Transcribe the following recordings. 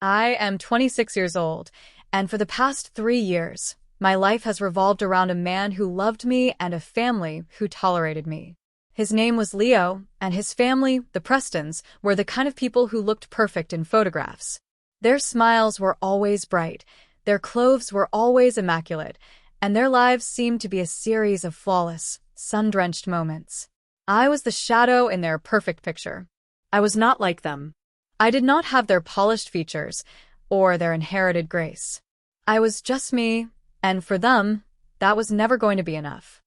I am 26 years old, and for the past 3 years, my life has revolved around a man who loved me and a family who tolerated me. His name was Leo, and his family, the Prestons, were the kind of people who looked perfect in photographs. Their smiles were always bright, their clothes were always immaculate, and their lives seemed to be a series of flawless, sun-drenched moments. I was the shadow in their perfect picture. I was not like them. I did not have their polished features or their inherited grace. I was just me, and for them, that was never going to be enough.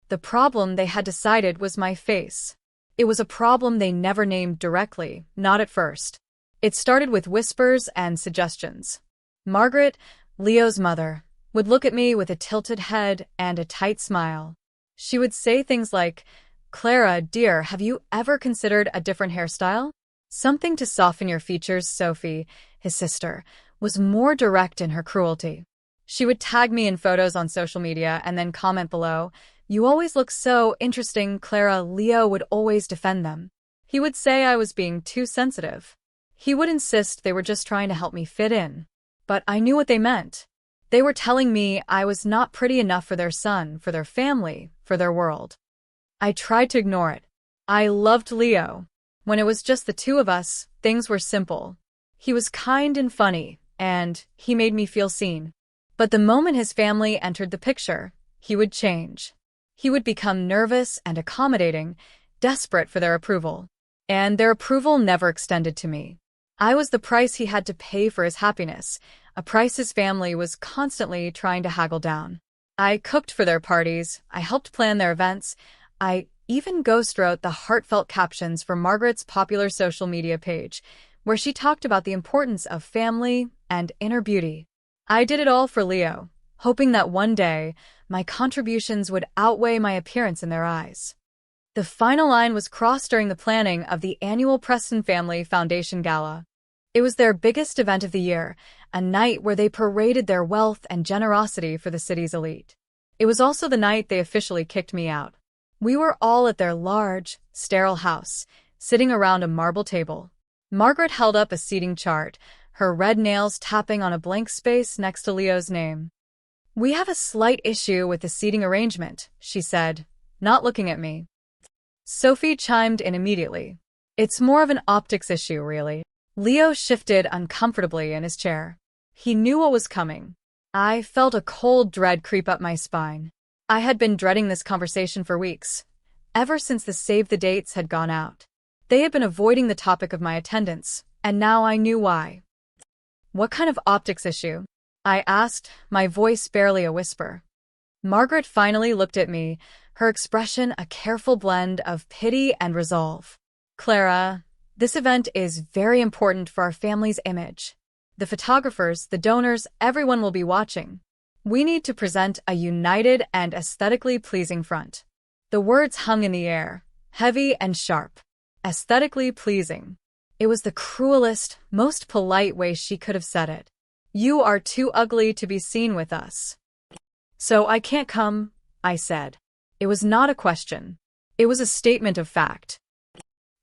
The problem they had decided was my face. It was a problem they never named directly, not at first. It started with whispers and suggestions. Margaret, Leo's mother, would look at me with a tilted head and a tight smile. She would say things like, "Clara, dear, have you ever considered a different hairstyle? Something to soften your features." Sophie, his sister, was more direct in her cruelty. She would tag me in photos on social media and then comment below, "You always look so interesting, Clara." Leo would always defend them. He would say I was being too sensitive. He would insist they were just trying to help me fit in. But I knew what they meant. They were telling me I was not pretty enough for their son, for their family, for their world. I tried to ignore it. I loved Leo. When it was just the two of us, things were simple. He was kind and funny, and he made me feel seen. But the moment his family entered the picture, he would change. He would become nervous and accommodating, desperate for their approval. And their approval never extended to me. I was the price he had to pay for his happiness, a price his family was constantly trying to haggle down. I cooked for their parties, I helped plan their events, I even ghost-wrote the heartfelt captions for Margaret's popular social media page, where she talked about the importance of family and inner beauty. I did it all for Leo, hoping that one day, my contributions would outweigh my appearance in their eyes. The final line was crossed during the planning of the annual Preston Family Foundation Gala. It was their biggest event of the year, a night where they paraded their wealth and generosity for the city's elite. It was also the night they officially kicked me out. We were all at their large, sterile house, sitting around a marble table. Margaret held up a seating chart, her red nails tapping on a blank space next to Leo's name. "We have a slight issue with the seating arrangement," she said, not looking at me. Sophie chimed in immediately. "It's more of an optics issue, really." Leo shifted uncomfortably in his chair. He knew what was coming. I felt a cold dread creep up my spine. I had been dreading this conversation for weeks, ever since the save the dates had gone out. They had been avoiding the topic of my attendance, and now I knew why. "What kind of optics issue?" I asked, my voice barely a whisper. Margaret finally looked at me, her expression a careful blend of pity and resolve. "Clara, this event is very important for our family's image. The photographers, the donors, everyone will be watching. We need to present a united and aesthetically pleasing front." The words hung in the air, heavy and sharp. Aesthetically pleasing. It was the cruelest, most polite way she could have said it. "You are too ugly to be seen with us." "So I can't come," I said. It was not a question. It was a statement of fact.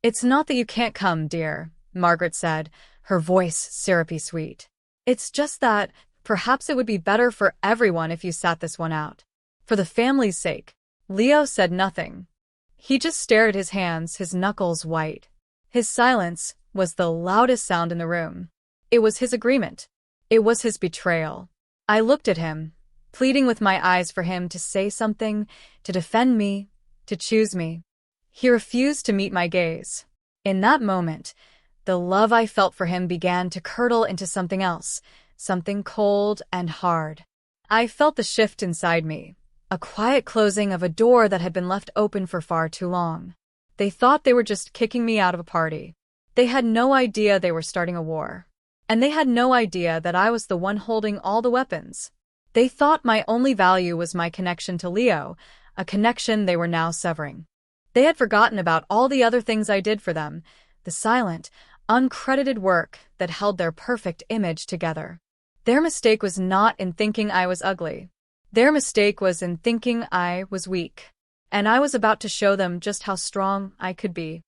"It's not that you can't come, dear," Margaret said, her voice syrupy sweet. "It's just that perhaps it would be better for everyone if you sat this one out. For the family's sake." Leo said nothing. He just stared at his hands, his knuckles white. His silence was the loudest sound in the room. It was his agreement. It was his betrayal. I looked at him, pleading with my eyes for him to say something, to defend me, to choose me. He refused to meet my gaze. In that moment, the love I felt for him began to curdle into something else, something cold and hard. I felt the shift inside me, a quiet closing of a door that had been left open for far too long. They thought they were just kicking me out of a party. They had no idea they were starting a war. And they had no idea that I was the one holding all the weapons. They thought my only value was my connection to Leo, a connection they were now severing. They had forgotten about all the other things I did for them, the silent, uncredited work that held their perfect image together. Their mistake was not in thinking I was ugly. Their mistake was in thinking I was weak. And I was about to show them just how strong I could be.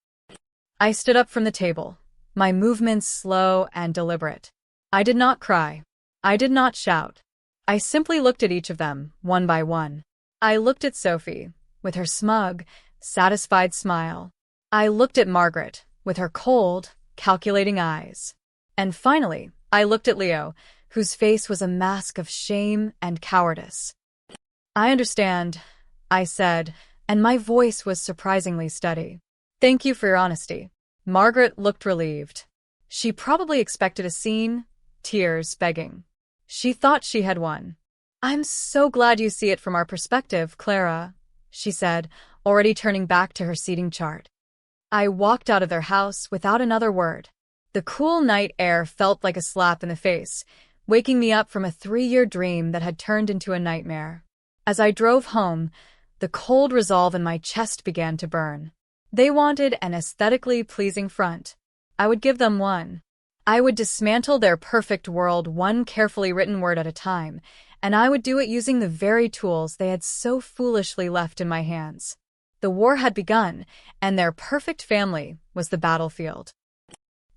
I stood up from the table, my movements slow and deliberate. I did not cry. I did not shout. I simply looked at each of them, one by one. I looked at Sophie, with her smug, satisfied smile. I looked at Margaret, with her cold, calculating eyes. And finally, I looked at Leo, whose face was a mask of shame and cowardice. I understand, I said, and my voice was surprisingly steady. Thank you for your honesty. Margaret looked relieved. She probably expected a scene, tears begging. She thought she had won. I'm so glad you see it from our perspective, Clara, she said, already turning back to her seating chart. I walked out of their house without another word. The cool night air felt like a slap in the face, waking me up from a 3-year dream that had turned into a nightmare. As I drove home, the cold resolve in my chest began to burn. They wanted an aesthetically pleasing front. I would give them one. I would dismantle their perfect world one carefully written word at a time, and I would do it using the very tools they had so foolishly left in my hands. The war had begun, and their perfect family was the battlefield.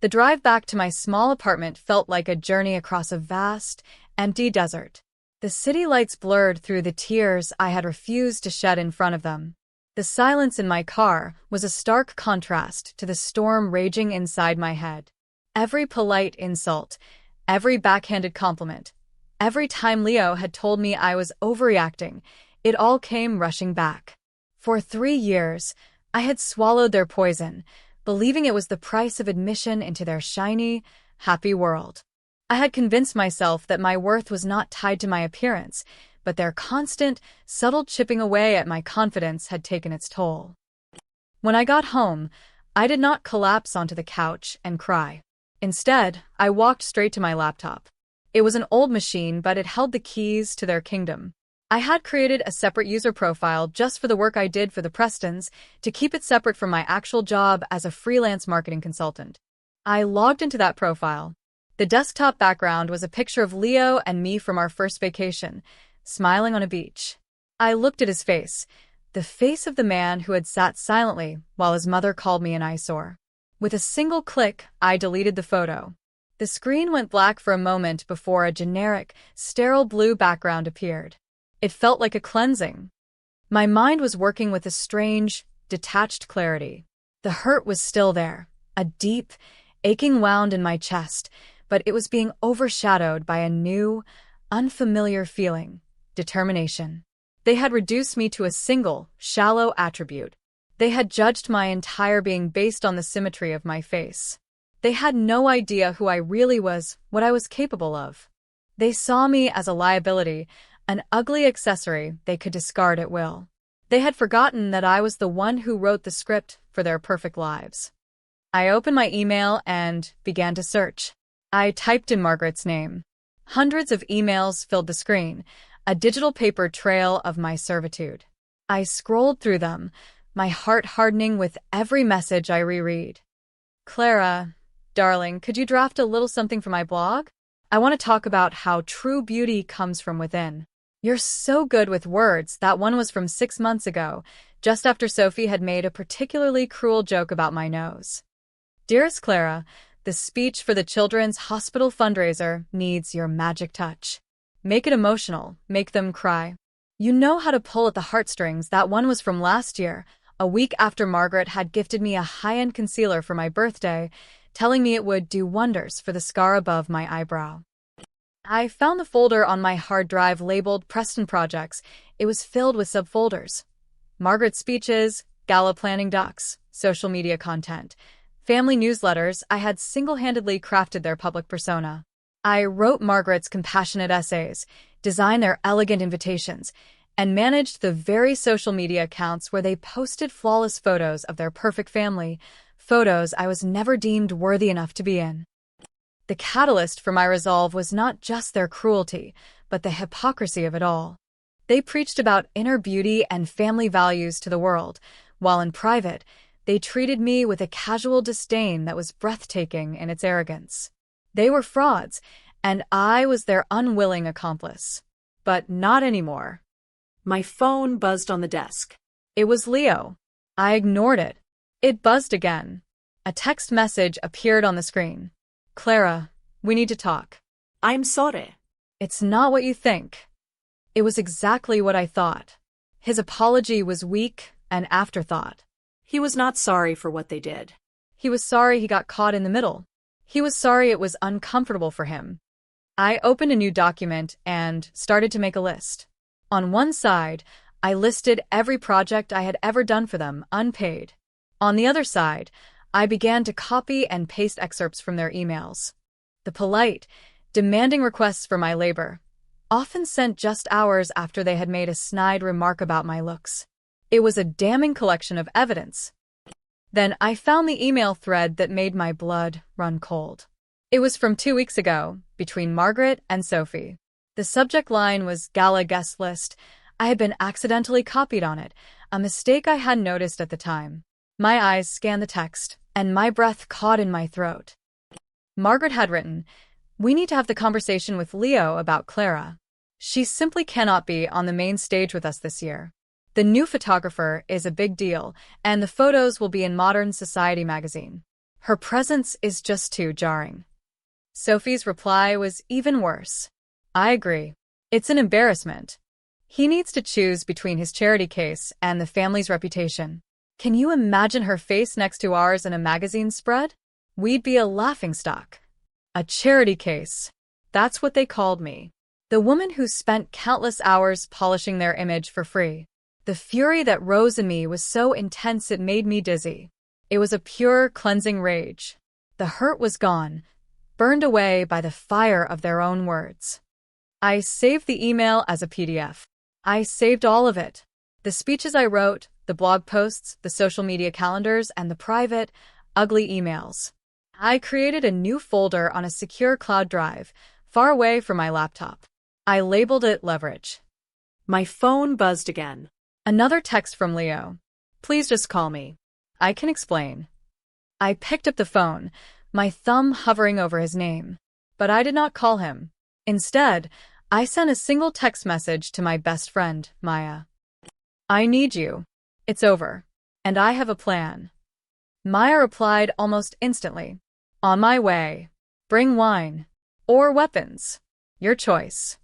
The drive back to my small apartment felt like a journey across a vast, empty desert. The city lights blurred through the tears I had refused to shed in front of them. The silence in my car was a stark contrast to the storm raging inside my head. Every polite insult, every backhanded compliment, every time Leo had told me I was overreacting, it all came rushing back. For 3 years, I had swallowed their poison, believing it was the price of admission into their shiny, happy world. I had convinced myself that my worth was not tied to my appearance, but their constant, subtle chipping away at my confidence had taken its toll. When I got home, I did not collapse onto the couch and cry. Instead, I walked straight to my laptop. It was an old machine, but it held the keys to their kingdom. I had created a separate user profile just for the work I did for the Prestons to keep it separate from my actual job as a freelance marketing consultant. I logged into that profile. The desktop background was a picture of Leo and me from our first vacation, smiling on a beach. I looked at his face, the face of the man who had sat silently while his mother called me an eyesore. With a single click, I deleted the photo. The screen went black for a moment before a generic, sterile blue background appeared. It felt like a cleansing. My mind was working with a strange, detached clarity. The hurt was still there, a deep, aching wound in my chest, but it was being overshadowed by a new, unfamiliar feeling, determination. They had reduced me to a single, shallow attribute. They had judged my entire being based on the symmetry of my face. They had no idea who I really was, what I was capable of. They saw me as a liability, an ugly accessory they could discard at will. They had forgotten that I was the one who wrote the script for their perfect lives. I opened my email and began to search. I typed in Margaret's name. Hundreds of emails filled the screen, a digital paper trail of my servitude. I scrolled through them, my heart hardening with every message I reread. Clara, darling, could you draft a little something for my blog? I want to talk about how true beauty comes from within. You're so good with words. That one was from 6 months ago, just after Sophie had made a particularly cruel joke about my nose. Dearest Clara, the speech for the Children's Hospital fundraiser needs your magic touch. Make it emotional, make them cry. You know how to pull at the heartstrings. That one was from last year, a week after Margaret had gifted me a high-end concealer for my birthday, telling me it would do wonders for the scar above my eyebrow. I found the folder on my hard drive labeled Preston Projects. It was filled with subfolders. Margaret's speeches, gala planning docs, social media content, family newsletters. I had single-handedly crafted their public persona. I wrote Margaret's compassionate essays, designed their elegant invitations, and managed the very social media accounts where they posted flawless photos of their perfect family, photos I was never deemed worthy enough to be in. The catalyst for my resolve was not just their cruelty, but the hypocrisy of it all. They preached about inner beauty and family values to the world, while in private, they treated me with a casual disdain that was breathtaking in its arrogance. They were frauds, and I was their unwilling accomplice. But not anymore. My phone buzzed on the desk. It was Leo. I ignored it. It buzzed again. A text message appeared on the screen. Clara, we need to talk. I'm sorry. It's not what you think. It was exactly what I thought. His apology was weak, an afterthought. He was not sorry for what they did. He was sorry he got caught in the middle. He was sorry it was uncomfortable for him. I opened a new document and started to make a list. On one side, I listed every project I had ever done for them, unpaid. On the other side, I began to copy and paste excerpts from their emails. The polite, demanding requests for my labor, often sent just hours after they had made a snide remark about my looks. It was a damning collection of evidence. Then I found the email thread that made my blood run cold. It was from 2 weeks ago, between Margaret and Sophie. The subject line was Gala Guest List. I had been accidentally copied on it, a mistake I hadn't noticed at the time. My eyes scanned the text, and my breath caught in my throat. Margaret had written, "We need to have the conversation with Leo about Clara. She simply cannot be on the main stage with us this year. The new photographer is a big deal, and the photos will be in Modern Society magazine. Her presence is just too jarring." Sophie's reply was even worse. "I agree. It's an embarrassment. He needs to choose between his charity case and the family's reputation. Can you imagine her face next to ours in a magazine spread? We'd be a laughingstock." A charity case. That's what they called me. The woman who spent countless hours polishing their image for free. The fury that rose in me was so intense it made me dizzy. It was a pure, cleansing rage. The hurt was gone, burned away by the fire of their own words. I saved the email as a PDF. I saved all of it. The speeches I wrote, the blog posts, the social media calendars, and the private, ugly emails. I created a new folder on a secure cloud drive, far away from my laptop. I labeled it Leverage. My phone buzzed again. Another text from Leo. "Please just call me. I can explain." I picked up the phone, my thumb hovering over his name. But I did not call him. Instead, I sent a single text message to my best friend, Maya. "I need you. It's over. And I have a plan." Maya replied almost instantly. "On my way. Bring wine. Or weapons. Your choice."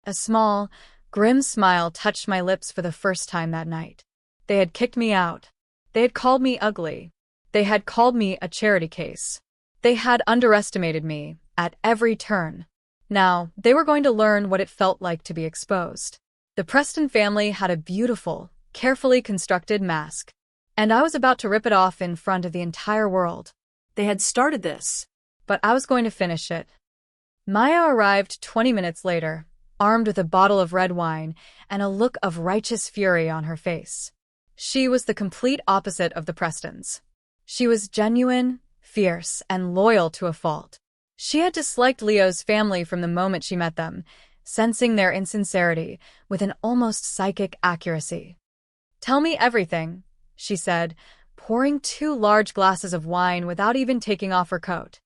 A small, grim smile touched my lips for the first time that night. They had kicked me out. They had called me ugly. They had called me a charity case. They had underestimated me at every turn. Now, they were going to learn what it felt like to be exposed. The Preston family had a beautiful, carefully constructed mask, and I was about to rip it off in front of the entire world. They had started this. But I was going to finish it. Maya arrived 20 minutes later, armed with a bottle of red wine and a look of righteous fury on her face. She was the complete opposite of the Prestons. She was genuine, fierce, and loyal to a fault. She had disliked Leo's family from the moment she met them, sensing their insincerity with an almost psychic accuracy. "Tell me everything," she said, pouring 2 large glasses of wine without even taking off her coat.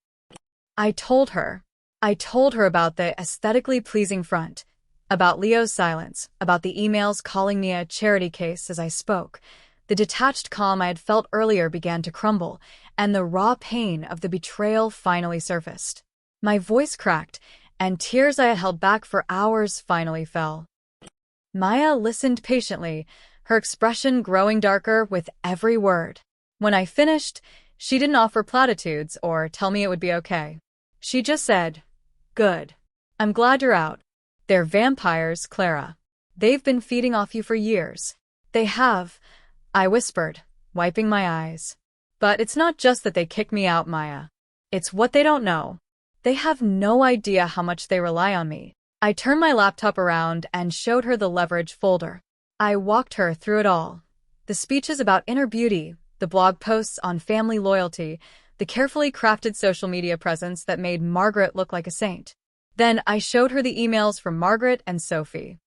I told her about the aesthetically pleasing front, about Leo's silence, about the emails calling me a charity case as I spoke. The detached calm I had felt earlier began to crumble, and the raw pain of the betrayal finally surfaced. My voice cracked, and tears I had held back for hours finally fell. Maya listened patiently, her expression growing darker with every word. When I finished, she didn't offer platitudes or tell me it would be okay. She just said, "Good. I'm glad you're out. They're vampires, Clara. They've been feeding off you for years." "They have," I whispered, wiping my eyes. "But it's not just that they kick me out, Maya. It's what they don't know. They have no idea how much they rely on me." I turned my laptop around and showed her the Leverage folder. I walked her through it all. The speeches about inner beauty, the blog posts on family loyalty, the carefully crafted social media presence that made Margaret look like a saint. Then I showed her the emails from Margaret and Sophie.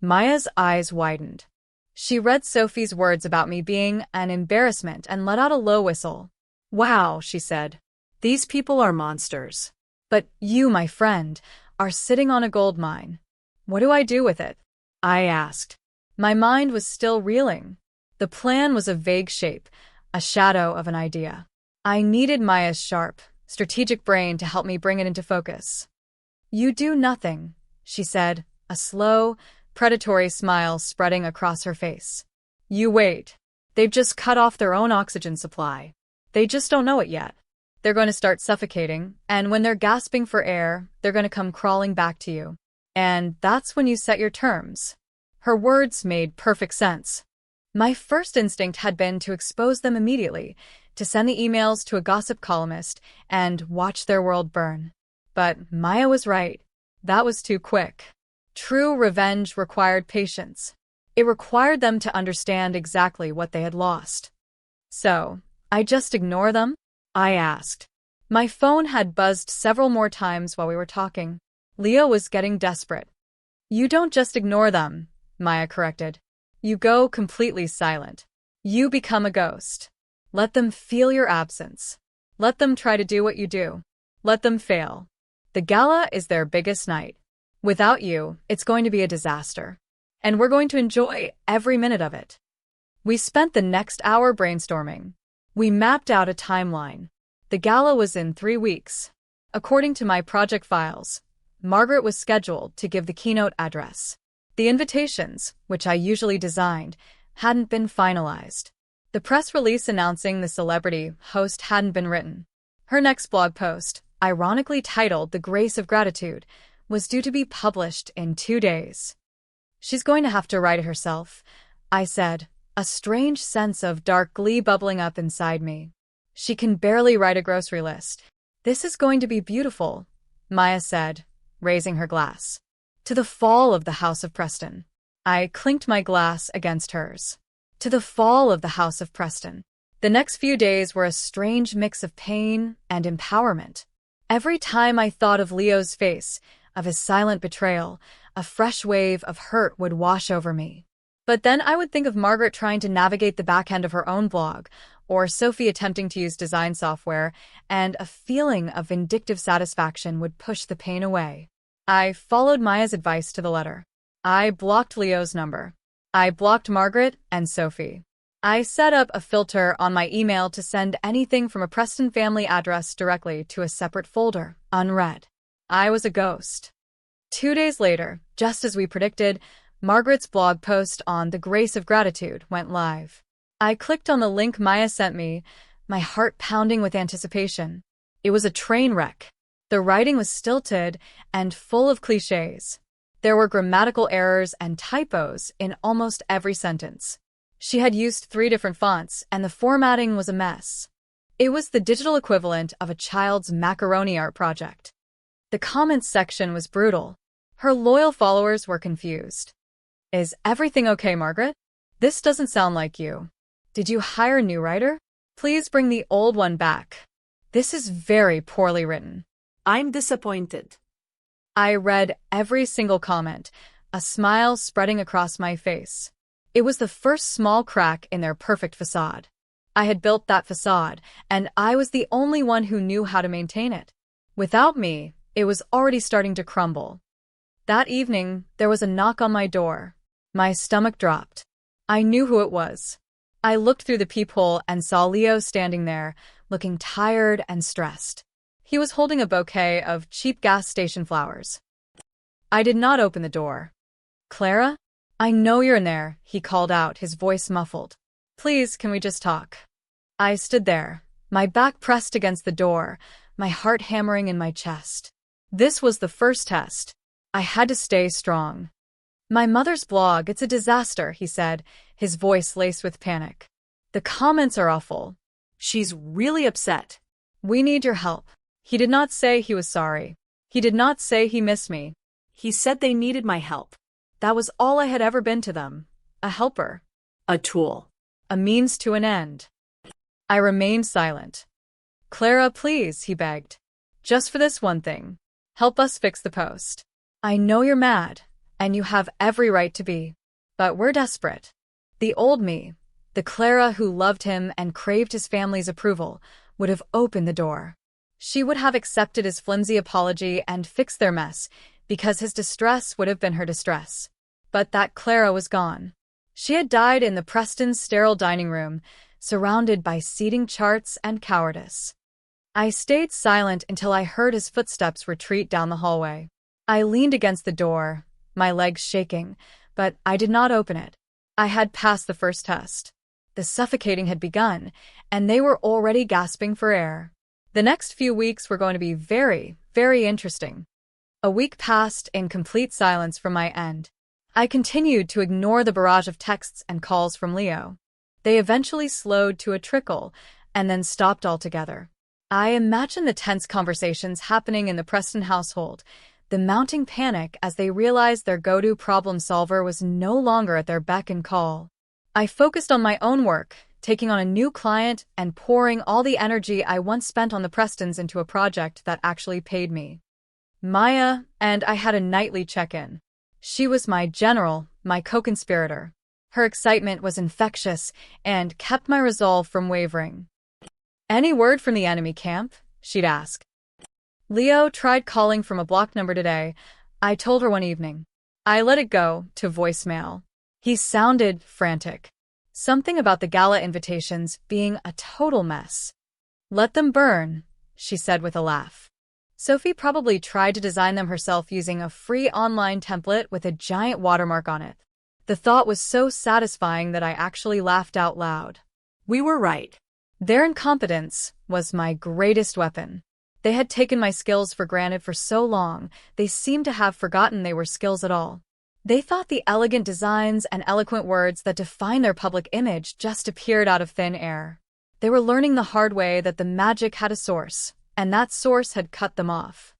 Maya's eyes widened. She read Sophie's words about me being an embarrassment and let out a low whistle. "Wow," she said. "These people are monsters. But you, my friend, are sitting on a gold mine. What do I do with it?" I asked. My mind was still reeling. The plan was a vague shape, a shadow of an idea. I needed Maya's sharp, strategic brain to help me bring it into focus. You do nothing, she said, a slow, predatory smile spreading across her face. You wait. They've just cut off their own oxygen supply. They just don't know it yet. They're going to start suffocating, and when they're gasping for air, they're going to come crawling back to you. And that's when you set your terms. Her words made perfect sense. My first instinct had been to expose them immediately, to send the emails to a gossip columnist and watch their world burn. But Maya was right. That was too quick. True revenge required patience. It required them to understand exactly what they had lost. So, I just ignore them? I asked. My phone had buzzed several more times while we were talking. Leo was getting desperate. You don't just ignore them, Maya corrected. You go completely silent. You become a ghost. Let them feel your absence. Let them try to do what you do. Let them fail. The gala is their biggest night. Without you, it's going to be a disaster. And we're going to enjoy every minute of it. We spent the next hour brainstorming. We mapped out a timeline. The gala was in 3 weeks. According to my project files, Margaret was scheduled to give the keynote address. The invitations, which I usually designed, hadn't been finalized. The press release announcing the celebrity host hadn't been written. Her next blog post, ironically titled The Grace of Gratitude, was due to be published in 2 days. She's going to have to write it herself, I said, a strange sense of dark glee bubbling up inside me. She can barely write a grocery list. This is going to be beautiful, Maya said, raising her glass. To the fall of the House of Preston. I clinked my glass against hers. To the fall of the House of Preston. The next few days were a strange mix of pain and empowerment. Every time I thought of Leo's face, of his silent betrayal, a fresh wave of hurt would wash over me. But then I would think of Margaret trying to navigate the back end of her own blog, or Sophie attempting to use design software, and a feeling of vindictive satisfaction would push the pain away. I followed Maya's advice to the letter. I blocked Leo's number. I blocked Margaret and Sophie. I set up a filter on my email to send anything from a Preston family address directly to a separate folder, unread. I was a ghost. 2 days later, just as we predicted, Margaret's blog post on The Grace of Gratitude went live. I clicked on the link Maya sent me, my heart pounding with anticipation. It was a train wreck. The writing was stilted and full of cliches. There were grammatical errors and typos in almost every sentence. She had used 3 different fonts, and the formatting was a mess. It was the digital equivalent of a child's macaroni art project. The comments section was brutal. Her loyal followers were confused. Is everything okay, Margaret? This doesn't sound like you. Did you hire a new writer? Please bring the old one back. This is very poorly written. I'm disappointed. I read every single comment, a smile spreading across my face. It was the first small crack in their perfect facade. I had built that facade, and I was the only one who knew how to maintain it. Without me, it was already starting to crumble. That evening, there was a knock on my door. My stomach dropped. I knew who it was. I looked through the peephole and saw Leo standing there, looking tired and stressed. He was holding a bouquet of cheap gas station flowers. I did not open the door. Clara? I know you're in there, he called out, his voice muffled. Please, can we just talk? I stood there, my back pressed against the door, my heart hammering in my chest. This was the first test. I had to stay strong. My mother's blog, it's a disaster, he said, his voice laced with panic. The comments are awful. She's really upset. We need your help. He did not say he was sorry. He did not say he missed me. He said they needed my help. That was all I had ever been to them. A helper. A tool. A means to an end. I remained silent. Clara, please, he begged. Just for this one thing. Help us fix the post. I know you're mad, and you have every right to be. But we're desperate. The old me, the Clara who loved him and craved his family's approval, would have opened the door. She would have accepted his flimsy apology and fixed their mess, because his distress would have been her distress. But that Clara was gone. She had died in the Prestons' sterile dining room, surrounded by seating charts and cowardice. I stayed silent until I heard his footsteps retreat down the hallway. I leaned against the door, my legs shaking, but I did not open it. I had passed the first test. The suffocating had begun, and they were already gasping for air. The next few weeks were going to be very, very interesting. A week passed in complete silence from my end. I continued to ignore the barrage of texts and calls from Leo. They eventually slowed to a trickle, and then stopped altogether. I imagined the tense conversations happening in the Preston household, the mounting panic as they realized their go-to problem solver was no longer at their beck and call. I focused on my own work, taking on a new client and pouring all the energy I once spent on the Prestons into a project that actually paid me. Maya and I had a nightly check-in. She was my general, my co-conspirator. Her excitement was infectious and kept my resolve from wavering. "Any word from the enemy camp?" she'd ask. "Leo tried calling from a blocked number today," I told her one evening. I let it go to voicemail. He sounded frantic. Something about the gala invitations being a total mess. "Let them burn," she said with a laugh. Sophie probably tried to design them herself using a free online template with a giant watermark on it. The thought was so satisfying that I actually laughed out loud. We were right. Their incompetence was my greatest weapon. They had taken my skills for granted for so long, they seemed to have forgotten they were skills at all. They thought the elegant designs and eloquent words that define their public image just appeared out of thin air. They were learning the hard way that the magic had a source, and that source had cut them off.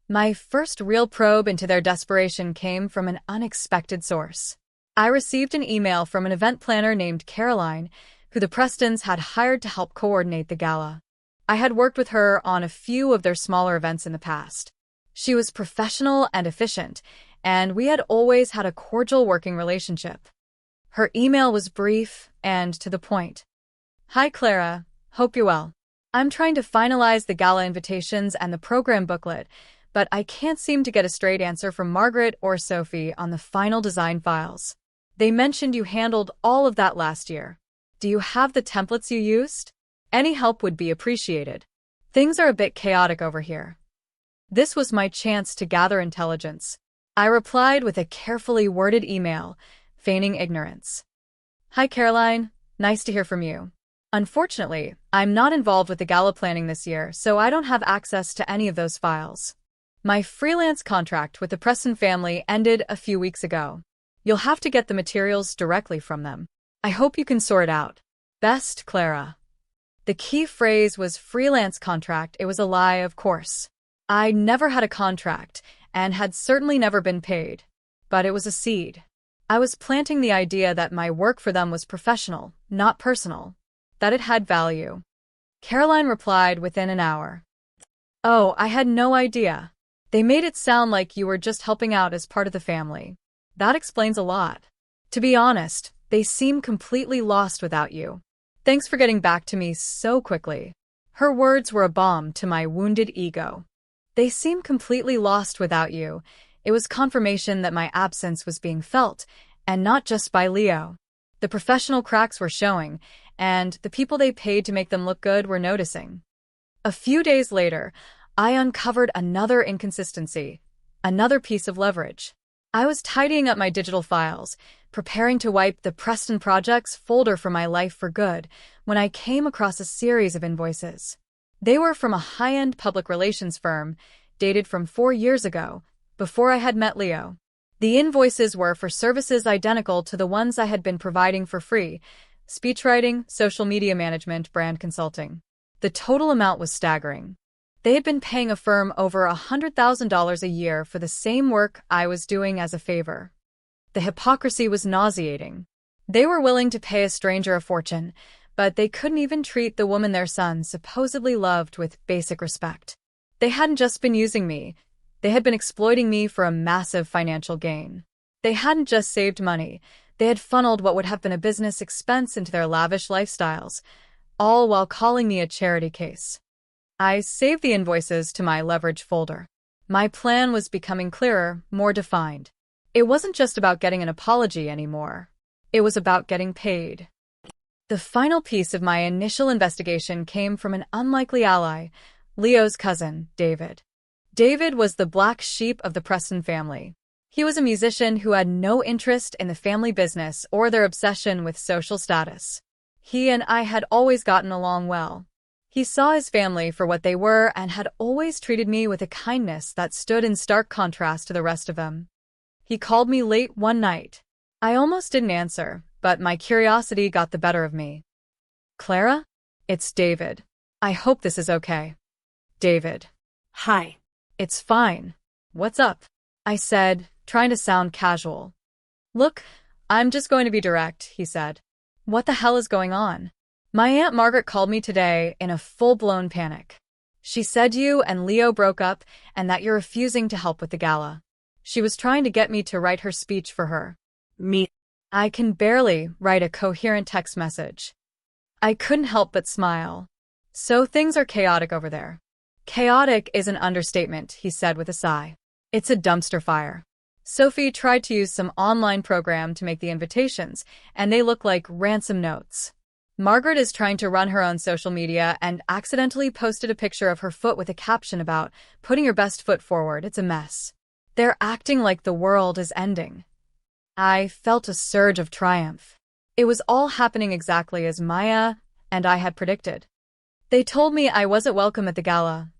My first real probe into their desperation came from an unexpected source. I received an email from an event planner named Caroline, who the Prestons had hired to help coordinate the gala. I had worked with her on a few of their smaller events in the past. She was professional and efficient, and we had always had a cordial working relationship. Her email was brief and to the point. "Hi Clara, hope you're well. I'm trying to finalize the gala invitations and the program booklet, but I can't seem to get a straight answer from Margaret or Sophie on the final design files. They mentioned you handled all of that last year. Do you have the templates you used? Any help would be appreciated. Things are a bit chaotic over here." This was my chance to gather intelligence. I replied with a carefully worded email, feigning ignorance. "Hi Caroline, nice to hear from you. Unfortunately, I'm not involved with the gala planning this year, so I don't have access to any of those files. My freelance contract with the Preston family ended a few weeks ago. You'll have to get the materials directly from them. I hope you can sort it out. Best, Clara." The key phrase was freelance contract. It was a lie, of course. I never had a contract and had certainly never been paid. But it was a seed. I was planting the idea that my work for them was professional, not personal. That it had value. Caroline replied within an hour. "Oh, I had no idea. They made it sound like you were just helping out as part of the family. That explains a lot. To be honest, they seem completely lost without you. Thanks for getting back to me so quickly." Her words were a balm to my wounded ego. They seem completely lost without you. It was confirmation that my absence was being felt, and not just by Leo. The professional cracks were showing, and the people they paid to make them look good were noticing. A few days later, I uncovered another inconsistency, another piece of leverage. I was tidying up my digital files, preparing to wipe the Preston Projects folder from my life for good, when I came across a series of invoices. They were from a high-end public relations firm, dated from 4 years ago, before I had met Leo. The invoices were for services identical to the ones I had been providing for free: speechwriting, social media management, brand consulting. The total amount was staggering. They had been paying a firm over $100,000 a year for the same work I was doing as a favor. The hypocrisy was nauseating. They were willing to pay a stranger a fortune, but they couldn't even treat the woman their son supposedly loved with basic respect. They hadn't just been using me. They had been exploiting me for a massive financial gain. They hadn't just saved money. They had funneled what would have been a business expense into their lavish lifestyles, all while calling me a charity case. I saved the invoices to my leverage folder. My plan was becoming clearer, more defined. It wasn't just about getting an apology anymore. It was about getting paid. The final piece of my initial investigation came from an unlikely ally, Leo's cousin, David. David was the black sheep of the Preston family. He was a musician who had no interest in the family business or their obsession with social status. He and I had always gotten along well. He saw his family for what they were and had always treated me with a kindness that stood in stark contrast to the rest of them. He called me late one night. I almost didn't answer, but my curiosity got the better of me. "Clara? It's David. I hope this is okay." "David." Hi. "It's fine. What's up?" I said, trying to sound casual. "Look, I'm just going to be direct," he said. "What the hell is going on? My Aunt Margaret called me today in a full-blown panic. She said you and Leo broke up and that you're refusing to help with the gala. She was trying to get me to write her speech for her." Me. I can barely write a coherent text message. I couldn't help but smile. "So things are chaotic over there." "Chaotic is an understatement," he said with a sigh. "It's a dumpster fire. Sophie tried to use some online program to make the invitations, and they look like ransom notes. Margaret is trying to run her own social media and accidentally posted a picture of her foot with a caption about putting your best foot forward. It's a mess. They're acting like the world is ending." I felt a surge of triumph. It was all happening exactly as Maya and I had predicted. "They told me I wasn't welcome at the gala,"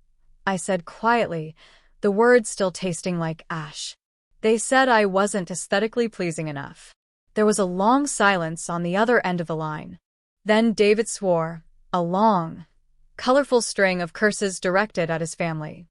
I said quietly, the words still tasting like ash. "They said I wasn't aesthetically pleasing enough." There was a long silence on the other end of the line. Then David swore, a long, colorful string of curses directed at his family.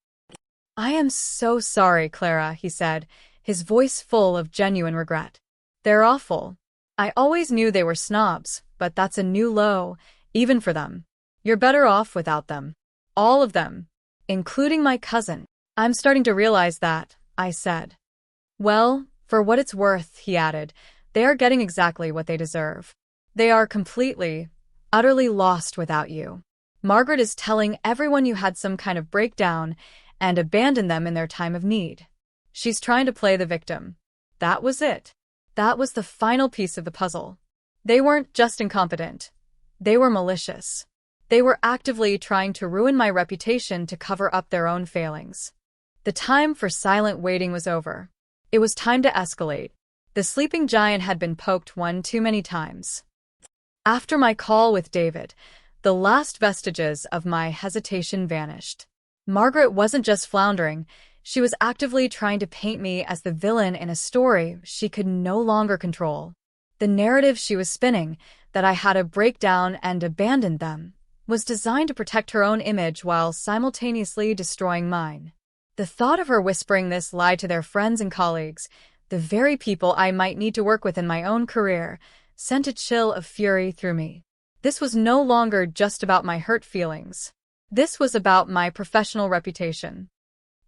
"I am so sorry, Clara," he said, his voice full of genuine regret. "They're awful. I always knew they were snobs, but that's a new low, even for them. You're better off without them. All of them. Including my cousin." "I'm starting to realize that," I said. "Well, for what it's worth," he added, "they are getting exactly what they deserve. They are completely, utterly lost without you. Margaret is telling everyone you had some kind of breakdown and abandoned them in their time of need. She's trying to play the victim." That was it. That was the final piece of the puzzle. They weren't just incompetent. They were malicious. They were actively trying to ruin my reputation to cover up their own failings. The time for silent waiting was over. It was time to escalate. The sleeping giant had been poked one too many times. After my call with David, the last vestiges of my hesitation vanished. Margaret wasn't just floundering, she was actively trying to paint me as the villain in a story she could no longer control. The narrative she was spinning, that I had a breakdown and abandoned them, was designed to protect her own image while simultaneously destroying mine. The thought of her whispering this lie to their friends and colleagues, the very people I might need to work with in my own career, sent a chill of fury through me. This was no longer just about my hurt feelings. This was about my professional reputation.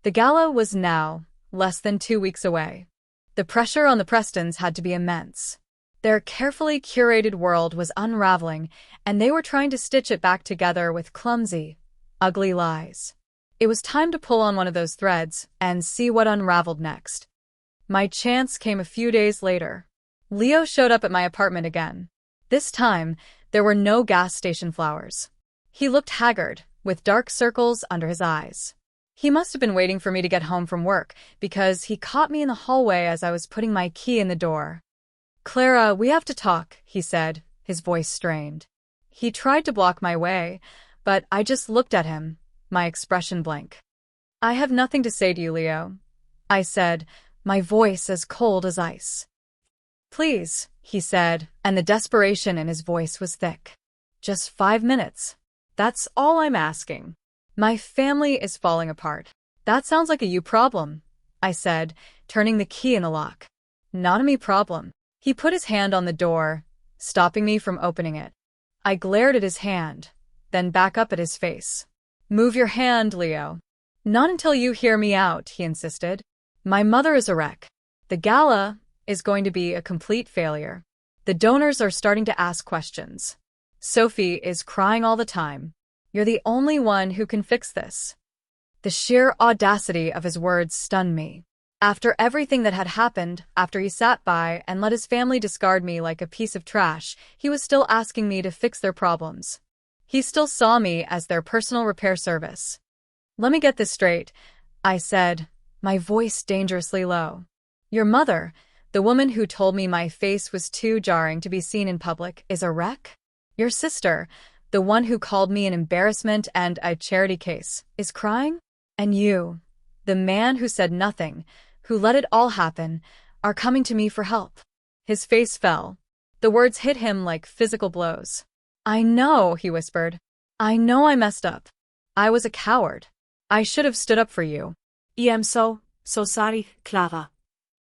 The gala was now less than 2 weeks away. The pressure on the Prestons had to be immense. Their carefully curated world was unraveling, and they were trying to stitch it back together with clumsy, ugly lies. It was time to pull on one of those threads and see what unraveled next. My chance came a few days later. Leo showed up at my apartment again. This time, there were no gas station flowers. He looked haggard, with dark circles under his eyes. He must have been waiting for me to get home from work, because he caught me in the hallway as I was putting my key in the door. "Clara, we have to talk," he said, his voice strained. He tried to block my way, but I just looked at him, my expression blank. "I have nothing to say to you, Leo," I said, my voice as cold as ice. "Please," he said, and the desperation in his voice was thick. "Just 5 minutes. That's all I'm asking. My family is falling apart." "That sounds like a you problem," I said, turning the key in the lock. "Not a me problem." He put his hand on the door, stopping me from opening it. I glared at his hand, then back up at his face. "Move your hand, Leo." "Not until you hear me out," he insisted. "My mother is a wreck. The gala is going to be a complete failure. The donors are starting to ask questions. Sophie is crying all the time. You're the only one who can fix this." The sheer audacity of his words stunned me. After everything that had happened, after he sat by and let his family discard me like a piece of trash, he was still asking me to fix their problems. He still saw me as their personal repair service. "Let me get this straight. I said, my voice dangerously low. Your mother, the woman who told me my face was too jarring to be seen in public, is a wreck? Your sister, the one who called me an embarrassment and a charity case, is crying? And you, the man who said nothing, who let it all happen, are coming to me for help. His face fell. The words hit him like physical blows. I know, he whispered. I know I messed up. I was a coward. I should have stood up for you. I am so sorry, Clara.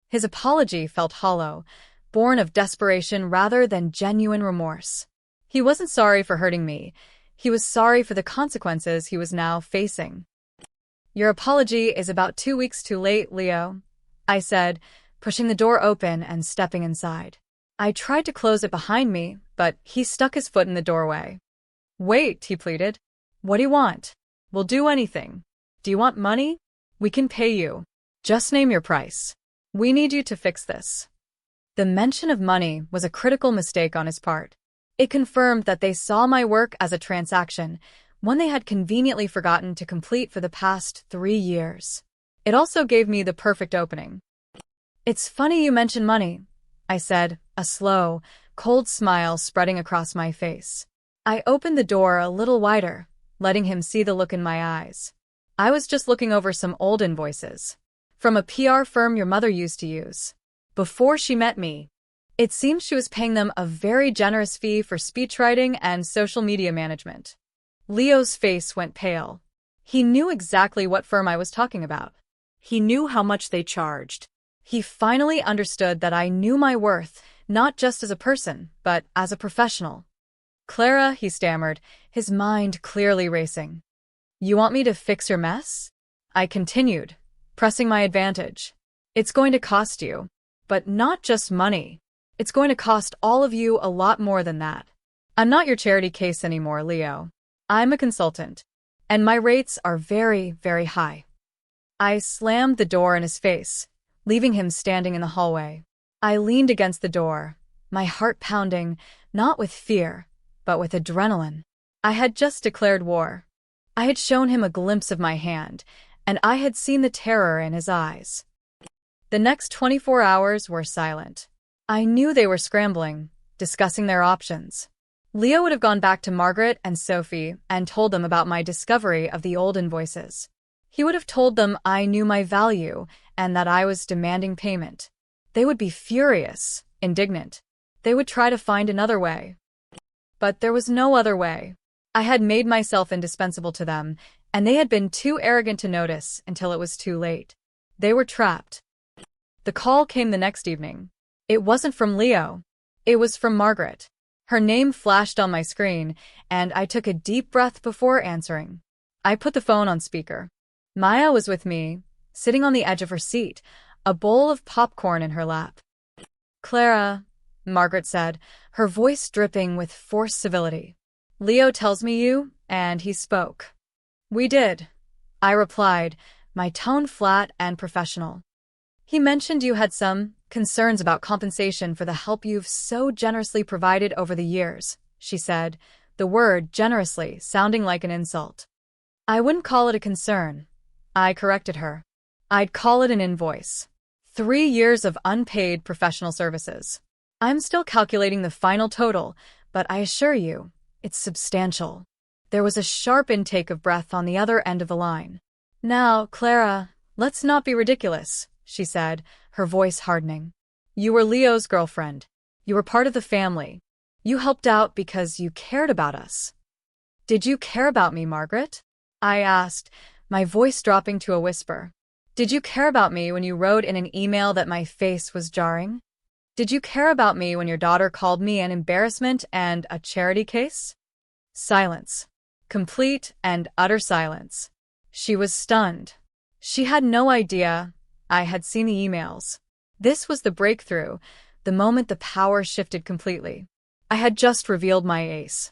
His apology felt hollow, born of desperation rather than genuine remorse. He wasn't sorry for hurting me. He was sorry for the consequences he was now facing. Your apology is about 2 weeks too late, Leo, I said, pushing the door open and stepping inside. I tried to close it behind me, but he stuck his foot in the doorway. Wait, he pleaded. What do you want? We'll do anything. Do you want money? We can pay you. Just name your price. We need you to fix this. The mention of money was a critical mistake on his part. It confirmed that they saw my work as a transaction, one they had conveniently forgotten to complete for the past 3 years. It also gave me the perfect opening. It's funny you mention money, I said, a slow, cold smile spreading across my face. I opened the door a little wider, letting him see the look in my eyes. I was just looking over some old invoices. From a PR firm your mother used to use. Before she met me. It seems she was paying them a very generous fee for speechwriting and social media management. Leo's face went pale. He knew exactly what firm I was talking about. He knew how much they charged. He finally understood that I knew my worth, not just as a person, but as a professional. Clara, he stammered, his mind clearly racing. You want me to fix your mess? I continued, pressing my advantage. It's going to cost you. But not just money. It's going to cost all of you a lot more than that. I'm not your charity case anymore, Leo. I'm a consultant. And my rates are very, very high. I slammed the door in his face, leaving him standing in the hallway. I leaned against the door, my heart pounding, not with fear, but with adrenaline. I had just declared war. I had shown him a glimpse of my hand, and I had seen the terror in his eyes. The next 24 hours were silent. I knew they were scrambling, discussing their options. Leo would have gone back to Margaret and Sophie and told them about my discovery of the old invoices. He would have told them I knew my value and that I was demanding payment. They would be furious, indignant. They would try to find another way. But there was no other way. I had made myself indispensable to them, and they had been too arrogant to notice until it was too late. They were trapped. The call came the next evening. It wasn't from Leo. It was from Margaret. Her name flashed on my screen, and I took a deep breath before answering. I put the phone on speaker. Maya was with me, sitting on the edge of her seat, a bowl of popcorn in her lap. Clara, Margaret said, her voice dripping with forced civility. Leo tells me you, and he spoke. We did, I replied, my tone flat and professional. He mentioned you had some concerns about compensation for the help you've so generously provided over the years, she said, the word generously sounding like an insult. I wouldn't call it a concern, I corrected her. I'd call it an invoice. 3 years of unpaid professional services. I'm still calculating the final total, but I assure you, it's substantial. There was a sharp intake of breath on the other end of the line. Now, Clara, let's not be ridiculous, she said, her voice hardening. You were Leo's girlfriend. You were part of the family. You helped out because you cared about us. Did you care about me, Margaret? I asked, my voice dropping to a whisper. Did you care about me when you wrote in an email that my face was jarring? Did you care about me when your daughter called me an embarrassment and a charity case? Silence. Complete and utter silence. She was stunned. She had no idea I had seen the emails. This was the breakthrough, the moment the power shifted completely. I had just revealed my ace.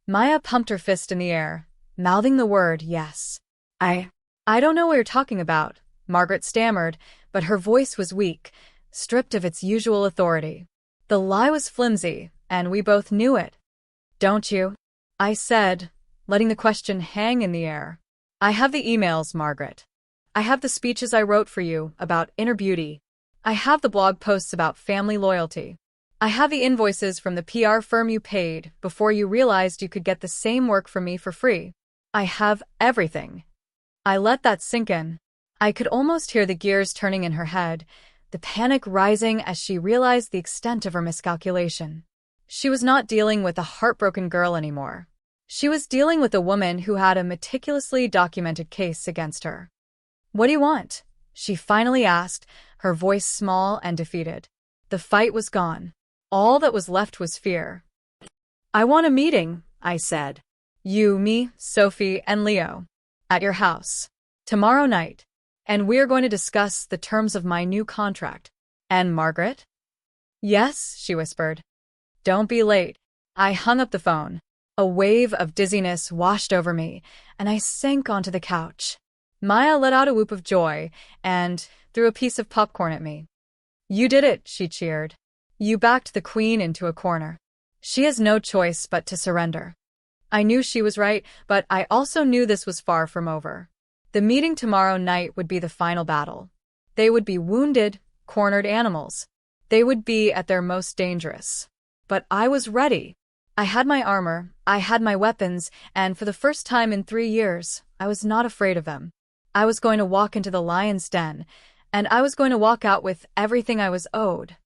Maya pumped her fist in the air, mouthing the word yes. I don't know what you're talking about, Margaret stammered, but her voice was weak, stripped of its usual authority. The lie was flimsy, and we both knew it. Don't you? I said, letting the question hang in the air. I have the emails, Margaret. I have the speeches I wrote for you about inner beauty. I have the blog posts about family loyalty. I have the invoices from the PR firm you paid before you realized you could get the same work from me for free. I have everything. I let that sink in. I could almost hear the gears turning in her head, the panic rising as she realized the extent of her miscalculation. She was not dealing with a heartbroken girl anymore. She was dealing with a woman who had a meticulously documented case against her. "What do you want?" she finally asked, her voice small and defeated. The fight was gone. All that was left was fear. "I want a meeting," I said. "You, me, Sophie, and Leo. At your house. Tomorrow night. And we're going to discuss the terms of my new contract." "And Margaret?" "Yes," she whispered. "Don't be late." I hung up the phone. A wave of dizziness washed over me, and I sank onto the couch. Maya let out a whoop of joy and threw a piece of popcorn at me. "You did it," she cheered. "You backed the queen into a corner. She has no choice but to surrender." I knew she was right, but I also knew this was far from over. The meeting tomorrow night would be the final battle. They would be wounded, cornered animals. They would be at their most dangerous. But I was ready. I had my armor, I had my weapons, and for the first time in 3 years, I was not afraid of them. I was going to walk into the lion's den, and I was going to walk out with everything I was owed.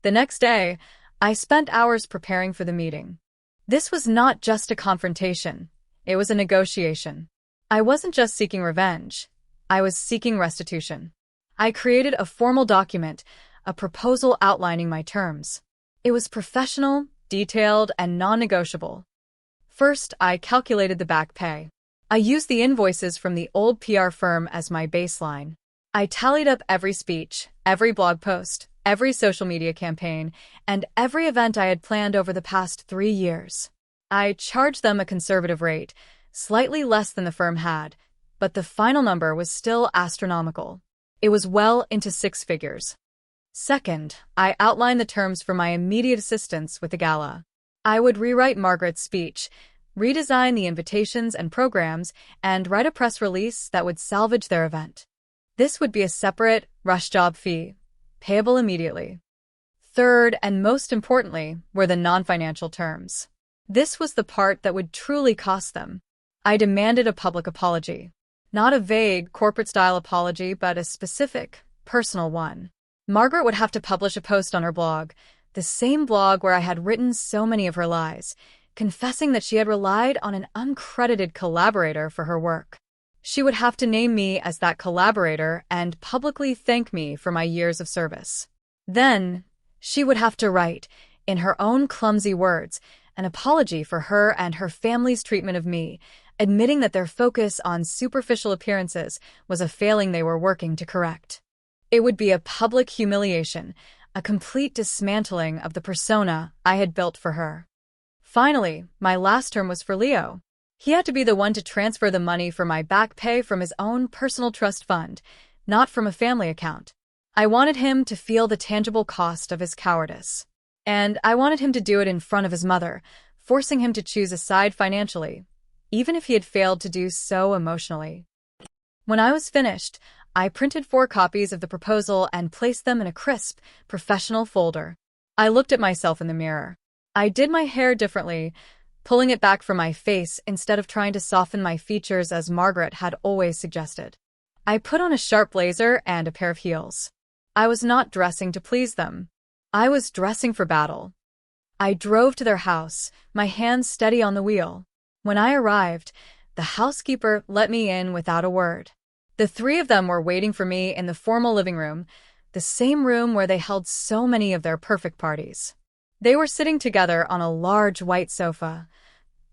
The next day, I spent hours preparing for the meeting. This was not just a confrontation. It was a negotiation. I wasn't just seeking revenge. I was seeking restitution. I created a formal document, a proposal outlining my terms. It was professional, detailed, and non-negotiable. First, I calculated the back pay. I used the invoices from the old PR firm as my baseline. I tallied up every speech, every blog post, every social media campaign, and every event I had planned over the past 3 years. I charged them a conservative rate, slightly less than the firm had, but the final number was still astronomical. It was well into 6 figures. Second, I outlined the terms for my immediate assistance with the gala. I would rewrite Margaret's speech, redesign the invitations and programs, and write a press release that would salvage their event. This would be a separate, rush job fee, payable immediately. Third, and most importantly, were the non-financial terms. This was the part that would truly cost them. I demanded a public apology. Not a vague, corporate-style apology, but a specific, personal one. Margaret would have to publish a post on her blog, the same blog where I had written so many of her lies, confessing that she had relied on an uncredited collaborator for her work. She would have to name me as that collaborator and publicly thank me for my years of service. Then, she would have to write, in her own clumsy words, an apology for her and her family's treatment of me, admitting that their focus on superficial appearances was a failing they were working to correct. It would be a public humiliation, a complete dismantling of the persona I had built for her. Finally, my last term was for Leo. He had to be the one to transfer the money for my back pay from his own personal trust fund, not from a family account. I wanted him to feel the tangible cost of his cowardice. And I wanted him to do it in front of his mother, forcing him to choose a side financially, even if he had failed to do so emotionally. When I was finished, I printed 4 copies of the proposal and placed them in a crisp, professional folder. I looked at myself in the mirror. I did my hair differently, pulling it back from my face instead of trying to soften my features as Margaret had always suggested. I put on a sharp blazer and a pair of heels. I was not dressing to please them. I was dressing for battle. I drove to their house, my hands steady on the wheel. When I arrived, the housekeeper let me in without a word. The 3 of them were waiting for me in the formal living room, the same room where they held so many of their perfect parties. They were sitting together on a large white sofa,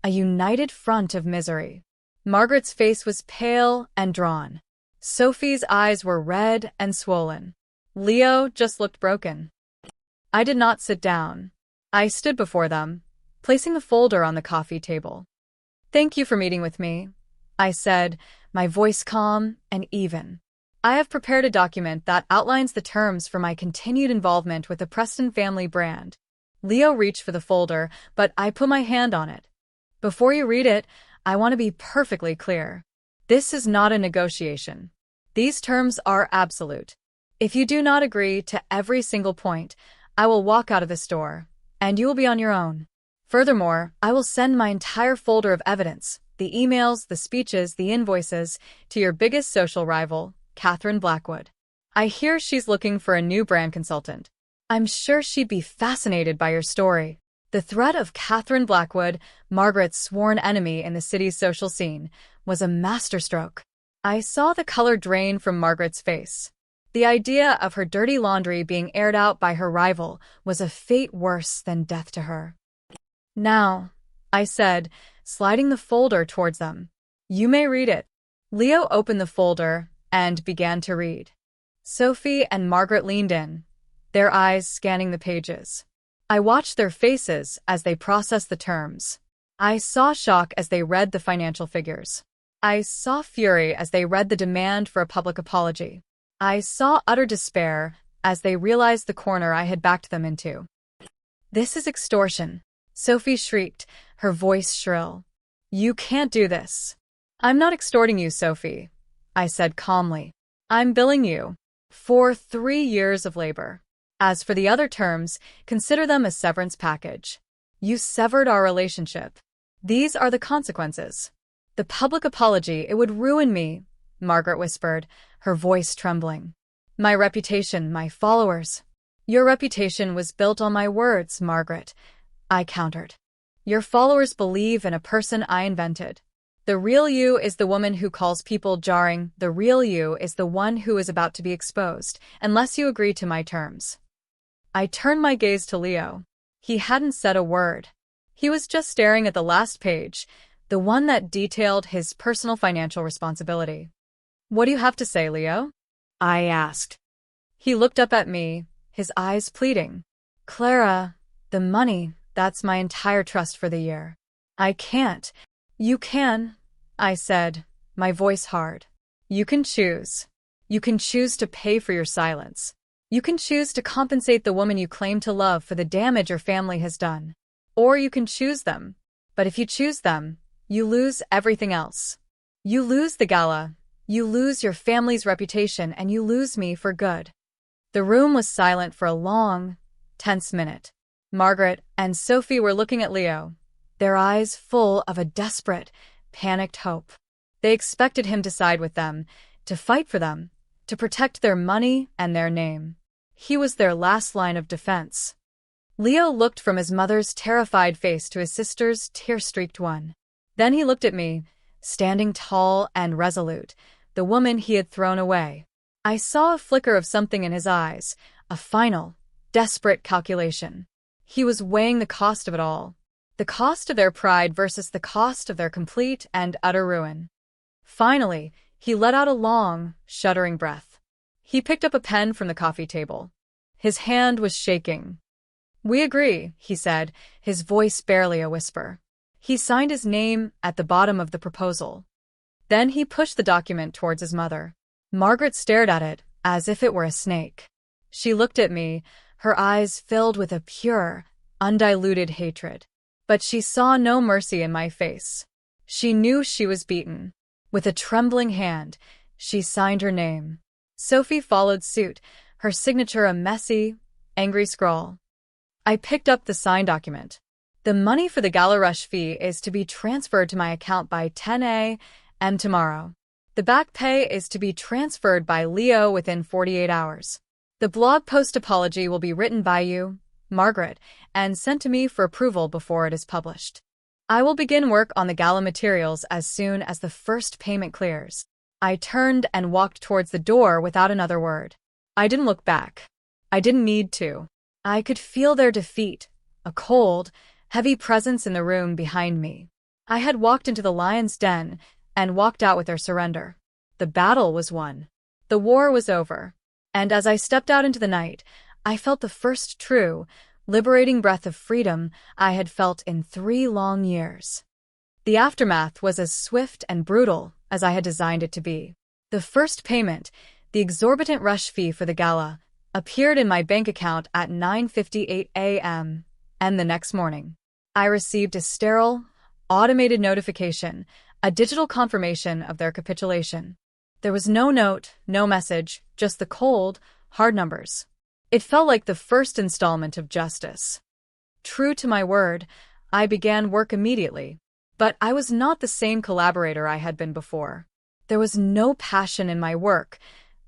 a united front of misery. Margaret's face was pale and drawn. Sophie's eyes were red and swollen. Leo just looked broken. I did not sit down. I stood before them, placing the folder on the coffee table. "Thank you for meeting with me," I said, my voice calm and even. "I have prepared a document that outlines the terms for my continued involvement with the Preston family brand." Leo reached for the folder, but I put my hand on it. "Before you read it, I want to be perfectly clear. This is not a negotiation. These terms are absolute. If you do not agree to every single point, I will walk out of the store, and you will be on your own. Furthermore, I will send my entire folder of evidence, the emails, the speeches, the invoices, to your biggest social rival, Catherine Blackwood. I hear she's looking for a new brand consultant. I'm sure she'd be fascinated by your story. The threat of Catherine Blackwood, Margaret's sworn enemy in the city's social scene, was a masterstroke. I saw the color drain from Margaret's face. The idea of her dirty laundry being aired out by her rival was a fate worse than death to her. Now, I said, sliding the folder towards them. You may read it. Leo opened the folder and began to read. Sophie and Margaret leaned in, their eyes scanning the pages. I watched their faces as they processed the terms. I saw shock as they read the financial figures. I saw fury as they read the demand for a public apology. I saw utter despair as they realized the corner I had backed them into. This is extortion, Sophie shrieked, her voice shrill. You can't do this. I'm not extorting you, Sophie, I said calmly. I'm billing you for 3 years of labor. As for the other terms, consider them a severance package. You severed our relationship. These are the consequences. The public apology, it would ruin me, Margaret whispered, her voice trembling. My reputation, my followers. Your reputation was built on my words, Margaret, I countered. Your followers believe in a person I invented. The real you is the woman who calls people jarring. The real you is the one who is about to be exposed, unless you agree to my terms. I turned my gaze to Leo. He hadn't said a word. He was just staring at the last page, the one that detailed his personal financial responsibility. What do you have to say, Leo? I asked. He looked up at me, his eyes pleading. Clara, the money, that's my entire trust for the year. I can't. You can, I said, my voice hard. You can choose. You can choose to pay for your silence. You can choose to compensate the woman you claim to love for the damage your family has done. Or you can choose them. But if you choose them, you lose everything else. You lose the gala, you lose your family's reputation, and you lose me for good. The room was silent for a long, tense minute. Margaret and Sophie were looking at Leo, their eyes full of a desperate, panicked hope. They expected him to side with them, to fight for them, to protect their money and their name. He was their last line of defense. Leo looked from his mother's terrified face to his sister's tear-streaked one. Then he looked at me, standing tall and resolute, the woman he had thrown away. I saw a flicker of something in his eyes, a final, desperate calculation. He was weighing the cost of it all. The cost of their pride versus the cost of their complete and utter ruin. Finally, he let out a long, shuddering breath. He picked up a pen from the coffee table. His hand was shaking. We agree, he said, his voice barely a whisper. He signed his name at the bottom of the proposal. Then he pushed the document towards his mother. Margaret stared at it, as if it were a snake. She looked at me, her eyes filled with a pure, undiluted hatred. But she saw no mercy in my face. She knew she was beaten. With a trembling hand, she signed her name. Sophie followed suit, her signature a messy, angry scrawl. I picked up the signed document. The money for the gala rush fee is to be transferred to my account by 10 a.m. tomorrow. The back pay is to be transferred by Leo within 48 hours. The blog post apology will be written by you, Margaret, and sent to me for approval before it is published. I will begin work on the gala materials as soon as the first payment clears. I turned and walked towards the door without another word. I didn't look back. I didn't need to. I could feel their defeat, a cold, heavy presence in the room behind me. I had walked into the lion's den and walked out with their surrender. The battle was won. The war was over. And as I stepped out into the night, I felt the first true, liberating breath of freedom I had felt in 3 long years. The aftermath was as swift and brutal as I had designed it to be. The first payment, the exorbitant rush fee for the gala, appeared in my bank account at 9:58 a.m., and the next morning, I received a sterile, automated notification, a digital confirmation of their capitulation. There was no note, no message, just the cold, hard numbers. It felt like the first installment of justice. True to my word, I began work immediately. But I was not the same collaborator I had been before. There was no passion in my work,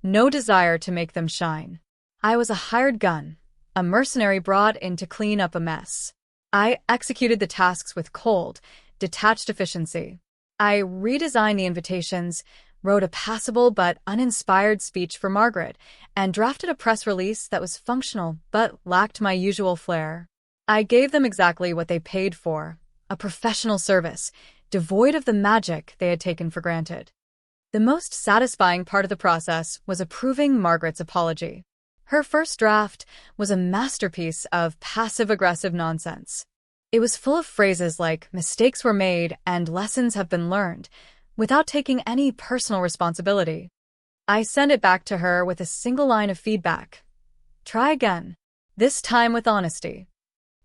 no desire to make them shine. I was a hired gun, a mercenary brought in to clean up a mess. I executed the tasks with cold, detached efficiency. I redesigned the invitations, wrote a passable but uninspired speech for Margaret, and drafted a press release that was functional but lacked my usual flair. I gave them exactly what they paid for, a professional service, devoid of the magic they had taken for granted. The most satisfying part of the process was approving Margaret's apology. Her first draft was a masterpiece of passive-aggressive nonsense. It was full of phrases like "mistakes were made" and "lessons have been learned," without taking any personal responsibility. I sent it back to her with a single line of feedback. Try again, this time with honesty.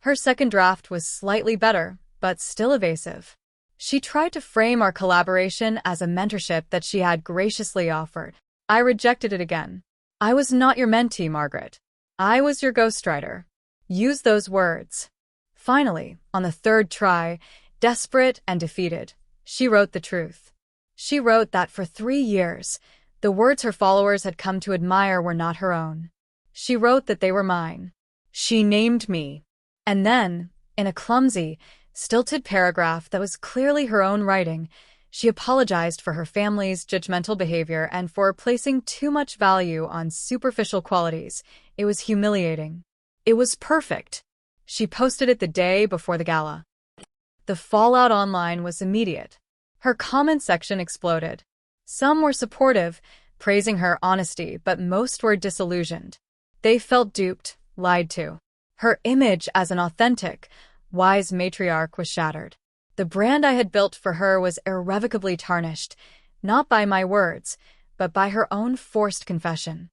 Her second draft was slightly better, but still evasive. She tried to frame our collaboration as a mentorship that she had graciously offered. I rejected it again. I was not your mentee, Margaret. I was your ghostwriter. Use those words. Finally, on the third try, desperate and defeated, she wrote the truth. She wrote that for 3 years, the words her followers had come to admire were not her own. She wrote that they were mine. She named me. And then, in a clumsy, stilted paragraph that was clearly her own writing, she apologized for her family's judgmental behavior and for placing too much value on superficial qualities. It was humiliating. It was perfect. She posted it the day before the gala. The fallout online was immediate. Her comment section exploded. Some were supportive, praising her honesty, but most were disillusioned. They felt duped, lied to. Her image as an authentic, wise matriarch was shattered. The brand I had built for her was irrevocably tarnished, not by my words, but by her own forced confession.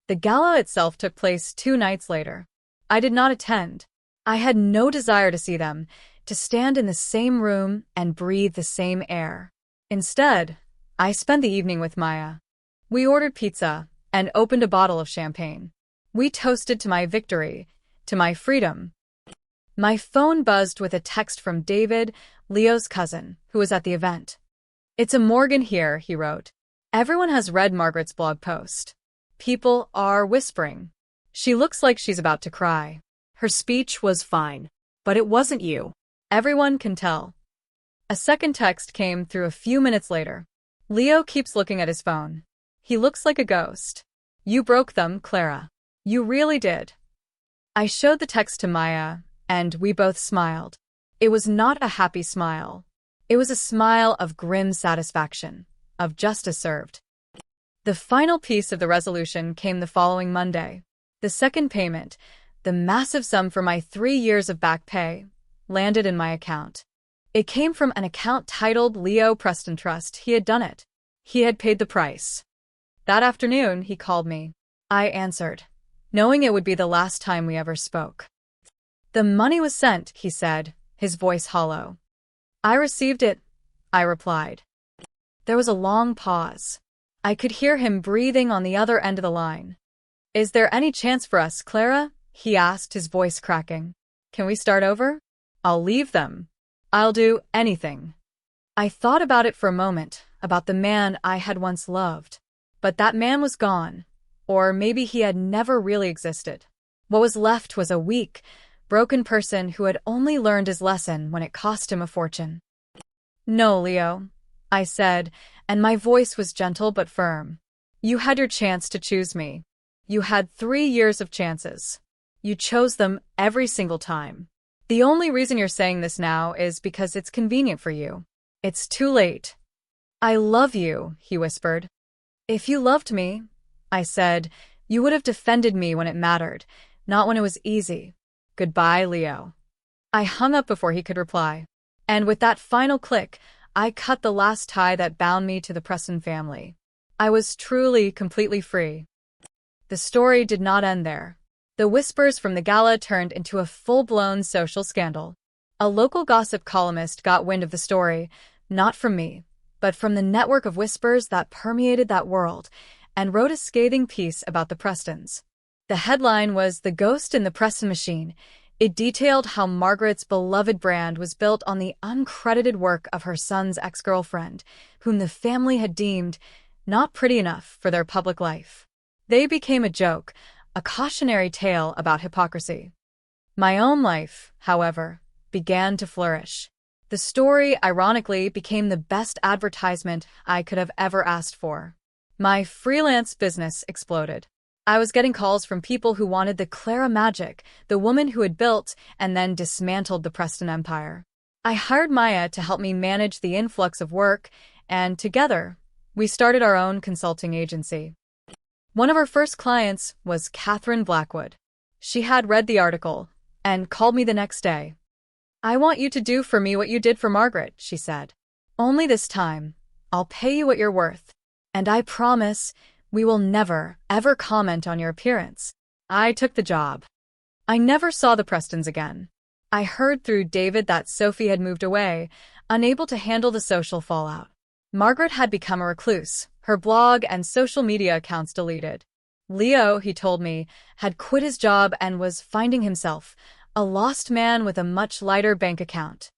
The gala itself took place 2 nights later. I did not attend. I had no desire to see them, to stand in the same room and breathe the same air. Instead, I spent the evening with Maya. We ordered pizza and opened a bottle of champagne. We toasted to my victory, to my freedom. My phone buzzed with a text from David, Leo's cousin, who was at the event. "It's a Morgan here," he wrote. "Everyone has read Margaret's blog post. People are whispering. She looks like she's about to cry. Her speech was fine, but it wasn't you. Everyone can tell." A second text came through a few minutes later. "Leo keeps looking at his phone. He looks like a ghost. You broke them, Clara. You really did." I showed the text to Maya, and we both smiled. It was not a happy smile. It was a smile of grim satisfaction, of justice served. The final piece of the resolution came the following Monday. The second payment, the massive sum for my 3 years of back pay, landed in my account. It came from an account titled Leo Preston Trust. He had done it. He had paid the price. That afternoon, he called me. I answered, knowing it would be the last time we ever spoke. "The money was sent," he said, his voice hollow. "I received it," I replied. There was a long pause. I could hear him breathing on the other end of the line. "Is there any chance for us, Clara?" he asked, his voice cracking. "Can we start over? I'll leave them. I'll do anything." I thought about it for a moment, about the man I had once loved. But that man was gone, or maybe he had never really existed. What was left was a weak, broken person who had only learned his lesson when it cost him a fortune. "No, Leo," I said, and my voice was gentle but firm. "You had your chance to choose me. You had 3 years of chances. You chose them every single time. The only reason you're saying this now is because it's convenient for you. It's too late." "I love you," he whispered. "If you loved me," I said, "you would have defended me when it mattered, not when it was easy. Goodbye, Leo." I hung up before he could reply. And with that final click, I cut the last tie that bound me to the Preston family. I was truly, completely free. The story did not end there. The whispers from the gala turned into a full-blown social scandal. A local gossip columnist got wind of the story, not from me, but from the network of whispers that permeated that world, and wrote a scathing piece about the Prestons. The headline was "The Ghost in the Preston Machine." It detailed how Margaret's beloved brand was built on the uncredited work of her son's ex-girlfriend, whom the family had deemed not pretty enough for their public life. They became a joke, a cautionary tale about hypocrisy. My own life, however, began to flourish. The story, ironically, became the best advertisement I could have ever asked for. My freelance business exploded. I was getting calls from people who wanted the Clara Magic, the woman who had built and then dismantled the Preston empire. I hired Maya to help me manage the influx of work, and together, we started our own consulting agency. One of our first clients was Catherine Blackwood. She had read the article and called me the next day. "I want you to do for me what you did for Margaret," she said. "Only this time, I'll pay you what you're worth, and I promise we will never, ever comment on your appearance." I took the job. I never saw the Prestons again. I heard through David that Sophie had moved away, unable to handle the social fallout. Margaret had become a recluse, her blog and social media accounts deleted. Leo, he told me, had quit his job and was finding himself, a lost man with a much lighter bank account.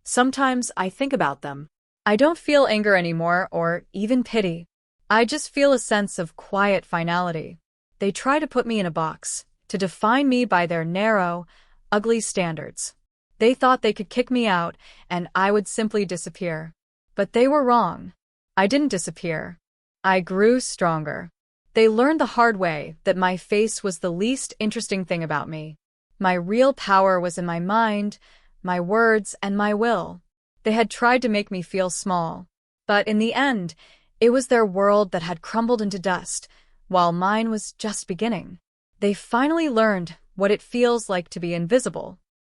Sometimes I think about them. I don't feel anger anymore or even pity. I just feel a sense of quiet finality. They try to put me in a box, to define me by their narrow, ugly standards. They thought they could kick me out and I would simply disappear. But they were wrong. I didn't disappear. I grew stronger. They learned the hard way that my face was the least interesting thing about me. My real power was in my mind, my words, and my will. They had tried to make me feel small. But in the end, it was their world that had crumbled into dust, while mine was just beginning. They finally learned what it feels like to be invisible.